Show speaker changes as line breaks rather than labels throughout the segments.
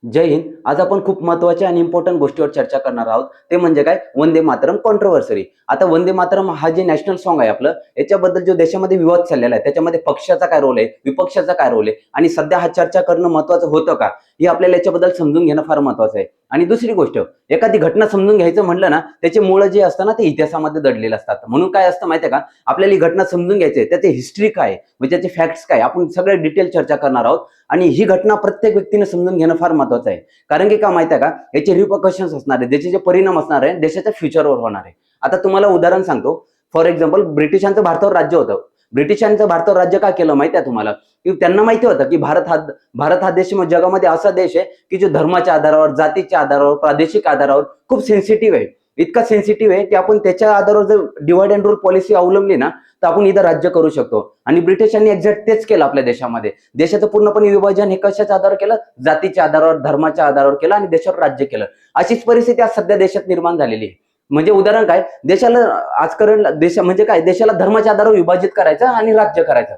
जय हिंद. आज आपण खूप महत्त्वाच्या आणि इम्पोर्टंट गोष्टीवर चर्चा करणार आहोत. ते म्हणजे काय? वंदे मातरम कॉन्ट्रोव्हर्सरी. आता वंदे मातरम हा जे नॅशनल सॉन्ग आहे आपलं, याच्याबद्दल जो देशामध्ये विवाद चाललेला आहे, त्याच्यामध्ये पक्षाचा काय रोल आहे, विपक्षाचा काय रोल आहे आणि सध्या हा चर्चा करणं महत्त्वाचं होतं का? हे आपल्याला याच्याबद्दल समजून घेणं फार महत्त्वाचं आहे. आणि दुसरी गोष्ट, एखादी घटना समजून घ्यायचं म्हटलं ना, त्याचे मूळ जे असतं ना, ते इतिहासामध्ये दडलेलं असतात. म्हणून काय असतं माहिती आहे का? आपल्याला ही घटना समजून घ्यायची आहे, त्याची हिस्ट्री काय आहे, म्हणजे त्याचे फॅक्ट्स काय, आपण सगळे डिटेल चर्चा करणार आहोत. आणि ही घटना प्रत्येक व्यक्तीने समजून घेणं फार महत्त्वाचं आहे. कारण की का माहिती आहे का, याचे रिपरकशन्स असणार आहे, त्याचे जे परिणाम असणार आहे देशाच्या फ्युचरवर होणार आहे. आता तुम्हाला उदाहरण सांगतो. फॉर एक्झाम्पल, ब्रिटिशांचं भारतावर राज्य होतं. ब्रिटिशांचं भारतावर राज्य का केलं माहिती आहे तुम्हाला? की त्यांना माहिती होतं की भारत हा देश जगामध्ये असा देश आहे की जो धर्माच्या आधारावर, जातीच्या आधारावर, प्रादेशिक आधारावर खूप सेन्सिटिव्ह आहे. इतका सेन्सिटिव्ह आहे की आपण त्याच्या आधारावर जर डिवाइड अँड रूल पॉलिसी अवलंबली ना, तर आपण इथं राज्य करू शकतो. आणि ब्रिटिशांनी एक्झॅक्ट तेच केलं आपल्या देशामध्ये. देशाचं पूर्णपणे विभाजन हे कशाच्या आधारावर केलं? जातीच्या आधारावर, धर्माच्या आधारावर केलं आणि देशावर राज्य केलं. अशीच परिस्थिती आज सध्या देशात निर्माण झालेली आहे. म्हणजे उदाहरण काय? देशाला आजकारण देश म्हणजे काय? देशाला धर्माच्या आधारावर विभाजित करायचं आणि राज्य करायचं.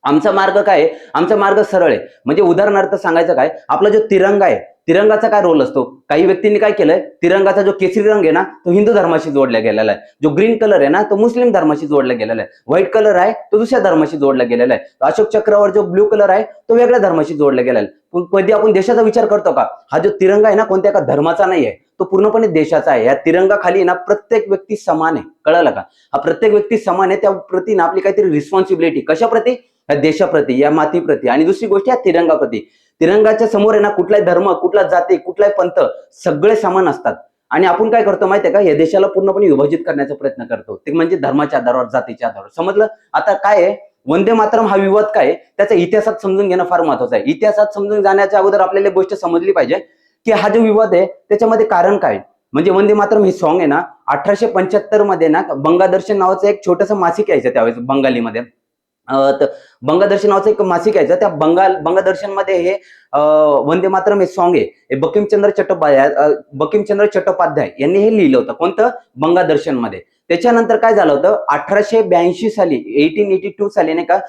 आमचा मार्ग काय आहे? आमचा मार्ग सरळ आहे. म्हणजे उदाहरणार्थ सांगायचं काय? आपला जो तिरंगा आहे, तिरंगाचा काय रोल असतो? काही व्यक्तींनी काय केलंय? तिरंगाचा जो केसरी रंग आहे ना, तो हिंदू धर्माशी जोडला गेलेला आहे. जो ग्रीन कलर आहे ना, तो मुस्लिम धर्माशी जोडला गेलेला आहे. व्हाईट कलर आहे, तो दुसऱ्या धर्माशी जोडला गेलेला आहे. अशोक चक्रावर जो ब्लू कलर आहे, तो वेगळ्या धर्माशी जोडला गेलेला आहे. पण कधी आपण देशाचा विचार करतो का? हा जो तिरंगा आहे ना, कोणत्या एका धर्माचा नाहीये. तो पूर्णपणे देशाचा आहे. या तिरंगाखाली ना प्रत्येक व्यक्ती समान आहे. कळलं का? हा प्रत्येक व्यक्ती समान आहे. त्या प्रती ना आपली काहीतरी रिस्पॉन्सिबिलिटी कशाप्रती? या देशाप्रती, या मातीप्रती आणि दुसरी गोष्ट या तिरंगाप्रती. तिरंगाच्या समोर आहे ना कुठलाही धर्म, कुठला जाती, कुठलाही पंथ सगळे समान असतात. आणि आपण काय करतो माहितीये का? या देशाला पूर्णपणे विभाजित करण्याचा प्रयत्न करतो. ते म्हणजे धर्माच्या आधारावर, जातीच्या आधारावर. समजलं? आता काय आहे? वंदे मातरम हा विवाद काय आहे? त्याचा इतिहासात समजून घेणं फार महत्वाचं आहे. इतिहासात समजून जाण्याच्या अगोदर आपल्याला एक गोष्ट समजली पाहिजे, की हा जो विवाद आहे त्याच्यामध्ये कारण काय? म्हणजे वंदे मातरम हे सॉन्ग आहे ना, 1875 मध्ये ना बंगादर्शन नावाचं एक छोटंसं मासिक यायचं त्यावेळेस बंगालीमध्ये. तर बंगदर्शन नावाचं एक मासिक यायचं. त्या बंगदर्शनमध्ये हे वंदे मातरम हे सॉन्ग आहे. हे बंकिमचंद्र चट्टोपाध्याय यांनी हे लिहिलं होतं. कोणतं? बंगदर्शनमध्ये. त्याच्यानंतर काय झालं होतं? 1882 साली, 1882 साली नाही का,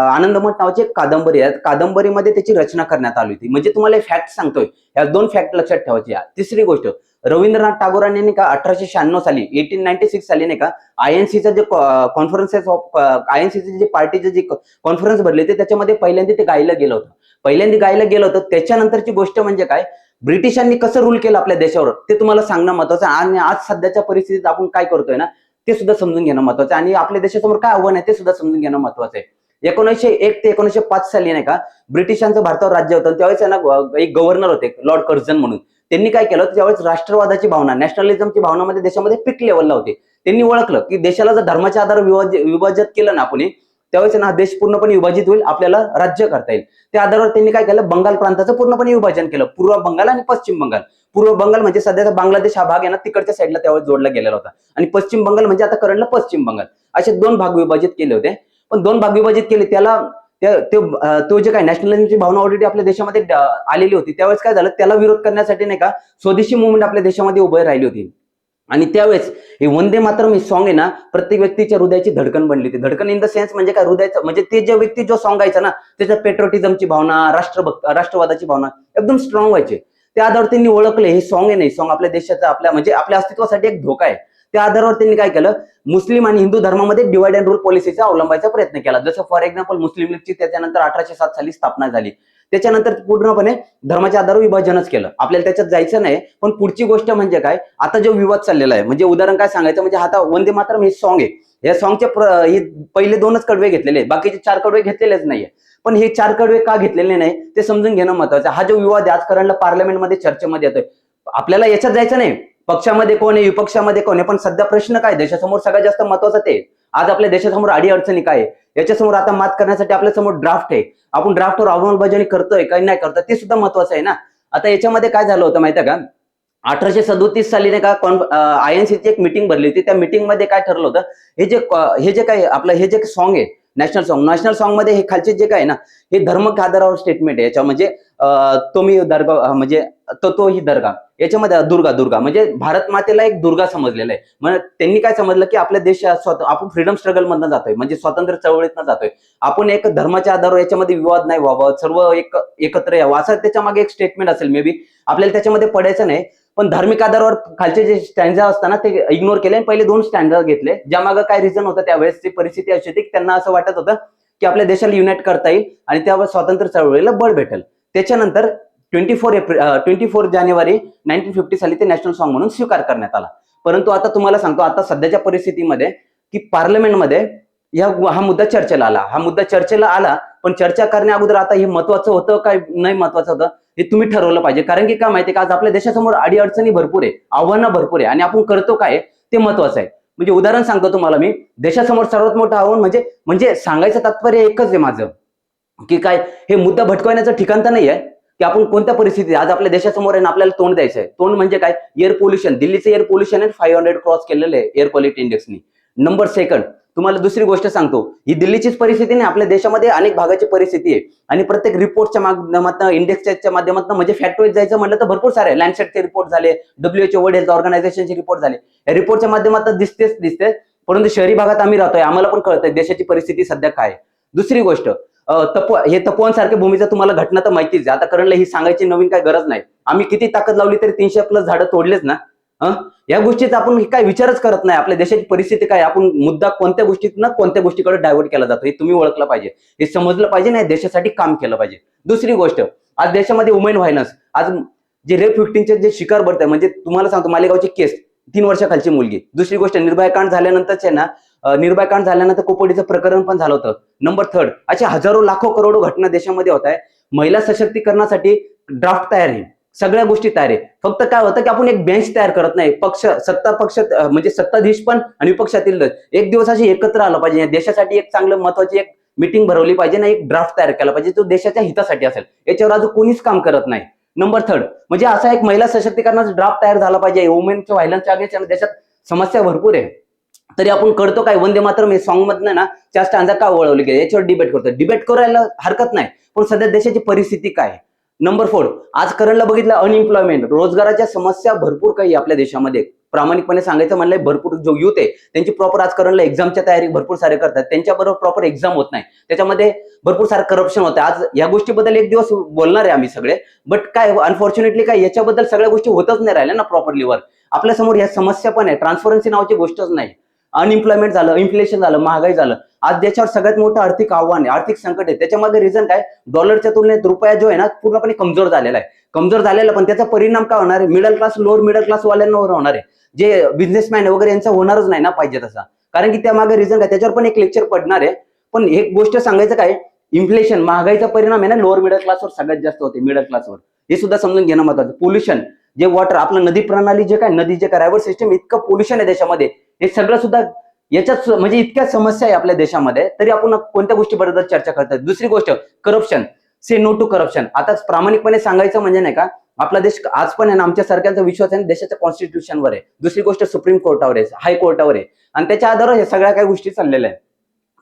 आनंदमठ नावाची एक कादंबरी आहे. कादंबरीमध्ये त्याची रचना करण्यात आली होती. म्हणजे तुम्हाला फॅक्ट सांगतोय. या 2 फॅक्ट लक्षात ठेवायची. तिसरी गोष्ट, रवींद्रनाथ टागोरांनी नाही का 1896 साली, 1896 साली नाही का, आयएनसीचं जे कॉन्फरन्सेस ऑफ आयएनसीचे जे पार्टीचे जे कॉन्फरन्स भरले होते, त्याच्यामध्ये पहिल्यांदा ते गायलं गेलं होतं. पहिल्यांदा गायलं गेलं होतं. त्याच्यानंतरची गोष्ट म्हणजे काय? ब्रिटिशांनी कसं रूल केलं आपल्या देशावर ते तुम्हाला सांगणं महत्वाचं आहे. आणि आज सध्याच्या परिस्थितीत आपण काय करतोय ना, ते सुद्धा समजून घेणं महत्वाचं आहे. आणि आपल्या देशासमोर काय आव्हान आहे ते सुद्धा समजून घेणं महत्वाचं आहे. 1901 ते 1905 साली नाही का, ब्रिटिशांचं भारतावर राज्य होतं. त्यावेळेस आहे ना एक गव्हर्नर होते, लॉर्ड कर्झन म्हणून. त्यांनी काय केलं? त्यावेळेस राष्ट्रवादाची भावना, नॅशनलिझमची भावना देशामध्ये पीक लेवलला होती. त्यांनी ओळखलं की देशाला जर धर्माच्या आधारावर विभाजित केलं ना आपण, त्यावेळेस ना हा देश पूर्णपणे विभाजित होईल, आपल्याला राज्य करता येईल. त्या आधारावर त्यांनी काय केलं? बंगाल प्रांताचं पूर्णपणे विभाजन केलं. पूर्व बंगाल आणि पश्चिम बंगाल. पूर्व बंगाल म्हणजे सध्याचा बांगलादेश हा भाग आहे ना, तिकडच्या साईडला त्यावेळेस जोडला गेलेला होता. आणि पश्चिम बंगाल म्हणजे आता करंटला पश्चिम बंगाल. असे 2 भाग विभाजित केले होते. पण 2 भाग विभाजित केले त्याला तो जे काही नॅशनलिझमची भावना ऑलरेडी आपल्या देशामध्ये आलेली होती. त्यावेळेस काय झालं? त्याला विरोध करण्यासाठी नाही का स्वदेशी मुवमेंट आपल्या देशामध्ये उभी राहिली होती. आणि त्यावेळेस हे वंदे मातरम हे सॉन्ग आहे ना, प्रत्येक व्यक्तीच्या हृदयाची धडकन बनली होती. धडकन इन द सेन्स म्हणजे काय? हृदयाचं म्हणजे ते जे व्यक्ती जो सॉन्ग गायचा ना, त्याच्यात पेट्रोटिझमची भावना, राष्ट्रवादाची भावना एकदम स्ट्रॉंग व्हायची. त्या आधारावर त्यांनी ओळखले हे सॉन्ग आहे, नाही सॉन्ग आपल्या देशाचा, आपल्या म्हणजे आपल्या अस्तित्वासाठी एक धोका आहे. त्या आधारावर त्यांनी काय केलं? मुस्लिम आणि हिंदू धर्मामध्ये डिवाइड अँड रूल पॉलिसीचा अवलंबायचा प्रयत्न केला. जसं फॉर एक्झाम्पल मुस्लिम लीगची त्याच्यानंतर 1807 साली स्थापना झाली. त्याच्यानंतर पूर्णपणे धर्माच्या आधारावर विभाजनच केलं. आपल्याला त्याच्यात जायचं नाही. पण पुढची गोष्ट म्हणजे काय? आता जो विवाद चाललेला आहे, म्हणजे उदाहरण काय सांगायचं, म्हणजे आता वंदे मातरम हे सॉन्ग आहे. या सॉन्गचे हे पहिले 2च कडवे घेतलेले आहेत. बाकीचे 4 कडवे घेतलेलेच नाहीये. पण हे 4 कडवे का घेतलेले नाही ते समजून घेणं महत्वाचं आहे. हा जो विवाद आहे आजकारणला पार्लमेंटमध्ये चर्चेमध्ये येतोय. आपल्याला याच्यात जायचं नाही. पक्षामध्ये कोण आहे, विपक्षामध्ये कोण आहे, पण सध्या प्रश्न काय देशासमोर सगळ्यात जास्त महत्वाचं ते. आज आपल्या देशासमोर अडीअडचणी काय आहे, याच्यासमोर आता मात करण्यासाठी आपल्या समोर ड्राफ्ट आहे. आपण ड्राफ्टवर अंमलबजावणी करतोय काही नाही करतोय ते सुद्धा महत्वाचं आहे ना. आता याच्यामध्ये काय झालं होतं माहितीये का? 1837 साली नाही का आयएनसीची एक मीटिंग भरली होती. त्या मीटिंग मध्ये काय ठरलं होतं? हे जे काय आपलं हे जे सॉन्ग आहे, नॅशनल सॉन्ग मध्ये हे खालचे जे काय आहे ना, हे धर्म आधारावर स्टेटमेंट आहे. याच्या म्हणजे तो मी दर्गा म्हणजे तो ही दर्गा याच्यामध्ये दुर्गा दुर्गा म्हणजे भारत मातेला एक दुर्गा समजलेलं आहे. मग त्यांनी काय समजलं की आपल्या देशात आपण फ्रीडम स्ट्रगल मधनं जातोय, म्हणजे स्वातंत्र्य चळवळीतनं जातोय. आपण एक धर्माच्या आधारावर याच्यामध्ये विवाद नाही व्हावं, सर्व एकत्र यावं असं त्याच्या मागे एक स्टेटमेंट असेल मे बी. आपल्याला त्याच्यामध्ये पडायचं नाही. पण धार्मिक आधारावर खालचे जे स्टँडर्ड असताना ते इग्नोर केले आणि पहिले 2 स्टँडर्ड घेतले. ज्यामागे काय रिझन होतं त्यावेळेसची परिस्थिती अशी होती की त्यांना असं वाटत होतं की आपल्या देशाला युनाइट करता येईल आणि त्यावर स्वातंत्र्य चळवळीला बळ भेटेल. त्याच्यानंतर 24 जानेवारी 1950 साली ते नॅशनल सॉन्ग म्हणून स्वीकार करण्यात आला. परंतु आता तुम्हाला सांगतो, आता सध्याच्या परिस्थितीमध्ये की पार्लमेंटमध्ये हा मुद्दा चर्चेला आला. हा मुद्दा चर्चेला आला, पण चर्चा करण्या अगोदर आता हे महत्वाचं होतं काय नाही महत्वाचं होतं हे तुम्ही ठरवलं पाहिजे. कारण की काय माहितीये का, आज आपल्या देशासमोर अडीअडचणी भरपूर आहे, आव्हानं भरपूर आहे आणि आपण करतो काय ते महत्वाचं आहे. म्हणजे उदाहरण सांगतो तुम्हाला मी, देशासमोर सर्वात मोठं आव्हान म्हणजे सांगायचं तात्पर्य एकच आहे माझं, की काय हे मुद्दा भटकवण्याचं ठिकाण तर नाही आहे की आपण कोणत्या परिस्थितीत आज आपल्या देशासमोर आहे ना आपल्याला तोंड द्यायचं आहे. तोंड म्हणजे काय, एअर पोल्युशन. दिल्लीचं एअर पोल्युशन आहे 500 क्रॉस केलेलं आहे एअर क्वालिटी इंडेक्सनी. नंबर सेकंड तुम्हाला दुसरी गोष्ट सांगतो, ही दिल्लीचीच परिस्थिती नाही, आपल्या देशामध्ये अनेक भागाची परिस्थिती आहे आणि प्रत्येक रिपोर्टच्या माध्यमातून इंडेक्सच्या माध्यमातून म्हणजे फॅक्ट वाईज जायचं म्हणलं तर भरपूर सारे लँडसेटचे रिपोर्ट झाले, WHO वर्ल्ड हेल्थ ऑर्गनायझेशनचे रिपोर्ट झाले. या रिपोर्टच्या माध्यमातून दिसते, परंतु शहरी भागात आम्ही राहतोय, आम्हाला पण कळतंय देशाची परिस्थिती सध्या काय. दुसरी गोष्ट, तपोवन सारख्या भूमीचं तुम्हाला घटना तर माहितीच आहे. आता करणला ही सांगायची नवीन काय गरज नाही. आम्ही किती ताकद लावली तरी 300+ झाडं तोडलेच ना. या गोष्टीचा आपण काय विचारच करत नाही. आपल्या देशाची परिस्थिती काय, आपण मुद्दा कोणत्या गोष्टीतनं कोणत्या गोष्टीकडे डायव्हर्ट केला जातो हे तुम्ही ओळखलं पाहिजे, हे समजलं पाहिजे, नाही देशासाठी काम केलं पाहिजे. दुसरी गोष्ट, आज देशामध्ये वुमेन व्हायलन्स, आज जे रेप विक्टिमचे जे शिकार भरत आहे, म्हणजे तुम्हाला सांगतो मालेगावची केस 3 वर्षाखालची मुलगी. दुसरी गोष्ट, निर्भया कांड झाल्यानंतरच आहे ना, निर्भया कांड झाल्यानंतर कोपोडीचं प्रकरण पण झालं होतं. नंबर थर्ड, अशा हजारो लाखो करोडो घटना देशामध्ये होत आहे. महिला सशक्तीकरणासाठी ड्राफ्ट तयार आहे, सगळ्या गोष्टी तयार आहे. फक्त काय होतं की आपण एक बेंच तयार करत नाही. सत्ता पक्ष म्हणजे सत्ताधीश पण आणि विपक्षातील एक दिवस अशी एकत्र आलं पाहिजे. देशासाठी एक चांगलं महत्वाची एक मीटिंग भरवली पाहिजे ना, एक ड्राफ्ट तयार केला पाहिजे जो देशाच्या हितासाठी असेल. याच्यावर अजून कोणीच काम करत नाही. नंबर थर्ड म्हणजे असा एक महिला सशक्तीकरणाचा ड्राफ्ट तयार झाला पाहिजे. वुमेनच्या व्हायलन्सच्या अगेन्स्ट देशात समस्या भरपूर आहे, तरी आपण करतो काय, वंदे मातरम हे सॉन्ग मधनं ना 4 स्टँजा का वळवले गेले याच्यावर डिबेट करतो. डिबेट करायला हरकत नाही, पण सध्या देशाची परिस्थिती काय. नंबर 4, आज करणला बघितलं अनएम्प्लॉयमेंट, रोजगाराच्या समस्या भरपूर काही आपल्या देशामध्ये. प्रामाणिकपणे सांगायचं म्हणलं, भरपूर जो युथ आहे त्यांची प्रॉपर आज करणला एक्झामच्या तयारी भरपूर सारे करतात, त्यांच्याबरोबर प्रॉपर एक्झाम होत नाही, त्याच्यामध्ये भरपूर सारं करप्शन होतं. आज या गोष्टीबद्दल एक दिवस बोलणार आहे आम्ही सगळे, बट काय अनफॉर्च्युनेटली काय याच्याबद्दल सगळ्या गोष्टी होतच नाही राहिल्या ना प्रॉपरली वर. आपल्या समोर या समस्या पण आहे, ट्रान्सपरन्सी नावाची गोष्टच नाही. अनएम्प्लॉयमेंट झालं, इन्फ्लेशन झालं, महागाई झालं. आज देशावर सगळ्यात मोठं आर्थिक आव्हान आहे, आर्थिक संकट आहे. त्याच्यामध्ये रिझन काय, डॉलरच्या तुलनेत रुपया जो आहे ना पूर्णपणे कमजोर झालेला आहे. कमजोर झालेला, पण त्याचा परिणाम काय होणार आहे, middle class lower middle class वाल्यांवर होणार आहे. जे बिझनेसमॅन वगैरे यांचा होणारच नाही ना पाहिजे तसा, कारण की त्या मागे रिझन काय, त्याच्यावर पण एक लेक्चर पडणार आहे. पण एक गोष्ट सांगायचं काय, इन्फ्लेशन महागाईचा परिणाम आहे ना लोअर मिडल क्लासवर सगळ्यात जास्त होते, मिडल क्लासवर. हे सुद्धा समजून घेणं महत्वाचं. पोल्युशन, जे वॉटर आपलं नदी प्रणाली जे काय, नदी जे काय रायव्हर सिस्टम, इतकं पोल्युशन आहे देशामध्ये, हे सगळं सुद्धा याच्यात म्हणजे इतक्या समस्या आहे आपल्या देशामध्ये, तरी आपण कोणत्या गोष्टीबद्दल चर्चा करतात. दुसरी गोष्ट, corruption. Say no to corruption. आता प्रामाणिकपणे सांगायचं म्हणजे नाही का, आपला देश आज पण आहे ना आमच्या सरकारचा विश्वास आहे देशाच्या कॉन्स्टिट्यूशनवर आहे. दुसरी गोष्ट, सुप्रीम कोर्टावर आहे, हाय कोर्टावर आहे, आणि त्याच्या आधारावर हे सगळ्या काही गोष्टी चाललेल्या आहेत.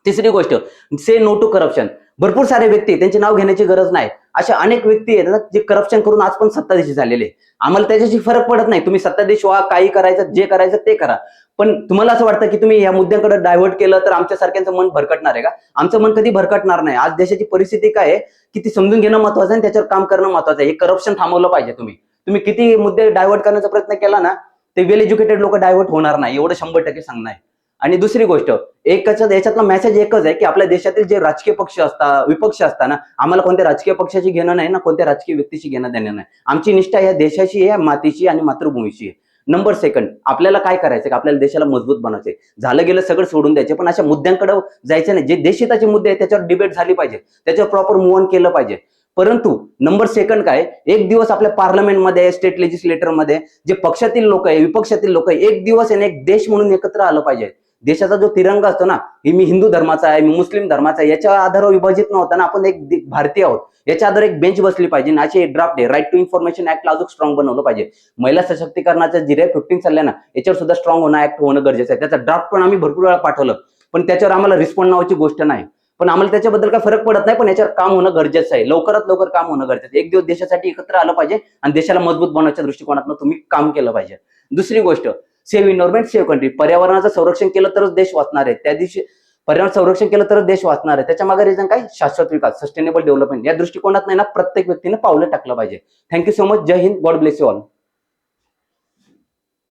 तिसरी गोष्ट, से नो टू करप्शन. भरपूर सारे व्यक्ती, त्यांचे नाव घेण्याची गरज नाही, अशा अनेक व्यक्ती आहेत जे करप्शन करून आज पण सत्ताधीशी झालेले. आम्हाला त्याच्याशी फरक पडत नाही, तुम्ही सत्ताधीश व्हा, काही करायचं जे करायचं ते करा, पण तुम्हाला असं वाटतं की तुम्ही या मुद्द्याकडे डायव्हर्ट केलं तर आमच्या सारख्यांचं मन भरकटणार आहे का? आमचं मन कधी भरकटणार नाही. आज देशाची परिस्थिती काय आहे की ती समजून घेणं महत्वाचं आहे, त्याच्यावर काम करणं महत्वाचं आहे. हे करप्शन थांबवलं पाहिजे. तुम्ही किती मुद्दे डायव्हर्ट करण्याचा प्रयत्न केला ना, ते वेल एज्युकेटेड लोक डायव्हर्ट होणार नाही, एवढं 100% सांगणं आहे. आणि दुसरी गोष्ट, याच्यातला मेसेज एकच आहे की आपल्या देशातील जे राजकीय पक्ष असतात, विपक्ष असताना, आम्हाला कोणत्या राजकीय पक्षाची घेणं नाही ना, कोणत्या राजकीय व्यक्तीशी घेणं देणं नाही. आमची निष्ठा या देशाशी आहे, मातीची आणि मातृभूमीची आहे. नंबर सेकंड, आपल्याला काय करायचं की आपल्याला देशाला मजबूत बनायचंय. झालं गेलं सगळं सोडून द्यायचे, पण अशा मुद्द्यांकडे जायचं नाही. जे देशहिताचे मुद्दे आहेत त्याच्यावर डिबेट झाली पाहिजे, त्याच्यावर प्रॉपर मूव्ह ऑन केलं पाहिजे. परंतु नंबर सेकंड काय, एक दिवस आपल्या पार्लमेंटमध्ये, स्टेट लेजिस्लेटरमध्ये जे पक्षातील लोक आहे, विपक्षातील लोक आहे, एक दिवस एक देश म्हणून एकत्र आलं पाहिजे. देशाचा जो तिरंगा असतो ना, हे मी हिंदू धर्माचा आहे, मी मुस्लिम धर्माचा आहे, याच्या आधारावर विभाजित नव्हता ना, आपण एक भारतीय आहोत, याच्या आधारे एक बेंच बसली पाहिजे. अशी ड्राफ्ट आहे, राईट टू इन्फॉर्मेशन ऍक्ट अजून स्ट्रॉंग बनवलं पाहिजे. महिला सशक्तीकरणाचं जे 15 चाललंय ना, याच्यावर सुद्धा स्ट्रॉंग ऍक्ट होणं गरजेचं आहे. त्याचा ड्राफ्ट पण आम्ही भरपूर वेळा पाठवलं, पण त्याच्यावर आम्हाला रिस्पॉन्ड नावाची गोष्ट नाही. पण आम्हाला त्याच्याबद्दल काय फरक पडत नाही, पण याच्यावर काम होणं गरजेचं आहे, लवकरात लवकर काम होणं गरजेचं आहे. एक दिवस देशासाठी एकत्र आलं पाहिजे आणि देशाला मजबूत बनवण्याच्या दृष्टिकोनातून तुम्ही काम केलं पाहिजे. दुसरी गोष्ट, सेव्ह इन्व्हायरमेंट, सेव्ह कंट्री. पर्यावरणाचं संरक्षण केलं तरच देश वाचणार आहे. त्या दिवशी पर्यावरण संरक्षण केलं तरच देश वाचणार आहे. त्याच्या मागे रिझन काय? शाश्वत विकास, सस्टेनेबल डेव्हलपमेंट. या दृष्टिकोनात नाही ना प्रत्येक व्यक्तीने पावलं टाकलं पाहिजे. Thank you so much. जय हिंद. God bless you all.